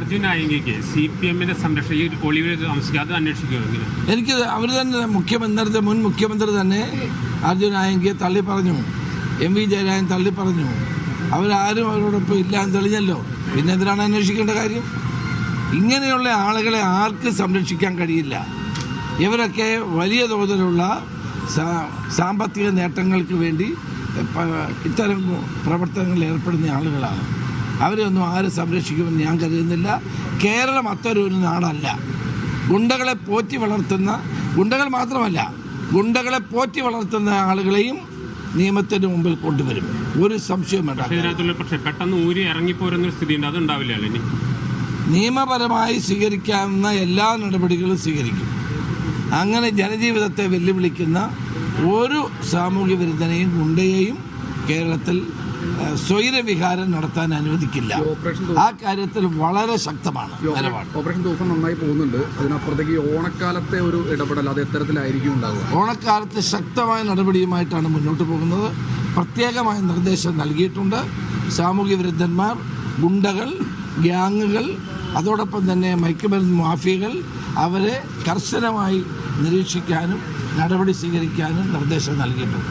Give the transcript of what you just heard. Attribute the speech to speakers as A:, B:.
A: അർജുൻ ആയെങ്കിൽ CPM-ന്റെ സംരക്ഷണം ഈ ഒളിവിൽ താമസിക്കുക അത് അന്വേഷിക്കുമെങ്കിൽ
B: എനിക്ക് അവർ തന്നെ മുൻ മുഖ്യമന്ത്രി തന്നെ അർജുൻ ആയെങ്കിൽ തള്ളി പറഞ്ഞു, MV ജയരാജൻ തള്ളി പറഞ്ഞു. അവരാരും അവരോടൊപ്പം ഇല്ല എന്ന് തെളിഞ്ഞല്ലോ. പിന്നെ എന്തിനാണ് അന്വേഷിക്കേണ്ട കാര്യം? ഇങ്ങനെയുള്ള ആളുകളെ ആർക്കും സംരക്ഷിക്കാൻ കഴിയില്ല. ഇവരൊക്കെ വലിയ തോതിലുള്ള സാമ്പത്തിക നേട്ടങ്ങൾക്ക് വേണ്ടി ഇത്തരം പ്രവർത്തനങ്ങളിൽ ഏർപ്പെടുന്ന ആളുകളാണ്. അവരെയൊന്നും ആരും സംരക്ഷിക്കുമെന്ന് ഞാൻ കരുതുന്നില്ല. കേരളം അത്തരൊരു നാടല്ല. ഗുണ്ടകളെ പോറ്റി വളർത്തുന്ന, ഗുണ്ടകൾ മാത്രമല്ല, ഗുണ്ടകളെ പോറ്റി വളർത്തുന്ന ആളുകളെയും നിയമത്തിന് മുമ്പിൽ കൊണ്ടുവരും. ഒരു സംശയം വേണ്ട.
A: പക്ഷേ പെട്ടെന്ന് ഊരി ഇറങ്ങിപ്പോരുന്ന സ്ഥിതി ഉണ്ട്, അതുണ്ടാവില്ല. ഇനി
B: നിയമപരമായി സ്വീകരിക്കാവുന്ന എല്ലാ നടപടികളും സ്വീകരിക്കും. അങ്ങനെ ജനജീവിതത്തെ വെല്ലുവിളിക്കുന്ന ഒരു സാമൂഹ്യ വിരുദ്ധനെയും ഗുണ്ടയെയും കേരളത്തിൽ സ്വൈരവിഹാരം നടത്താൻ അനുവദിക്കില്ല. ആ കാര്യത്തിൽ വളരെ ശക്തമാണ് നിലപാട്.
C: ഓപ്പറേഷൻ തൂഫാൻ നന്നായി പോകുന്നുണ്ട്. അതിനപ്പുറത്തേക്ക് ഓണക്കാലത്തെ ഒരു ഇടപെടൽ അത് എത്തരത്തിലായിരിക്കും ഉണ്ടാവുക?
B: ഓണക്കാലത്ത് ശക്തമായ നടപടിയുമായിട്ടാണ് മുന്നോട്ട് പോകുന്നത്. പ്രത്യേകമായ നിർദ്ദേശം നൽകിയിട്ടുണ്ട്. സാമൂഹ്യ വിരുദ്ധന്മാർ, ഗുണ്ടകൾ, ഗ്യാങ്ങുകൾ, അതോടൊപ്പം തന്നെ മയക്കുമരുന്ന് മാഫിയകൾ, അവരെ കർശനമായി നിരീക്ഷിക്കാനും നടപടി സ്വീകരിക്കാനും നിർദ്ദേശം നൽകിയിട്ടുണ്ട്.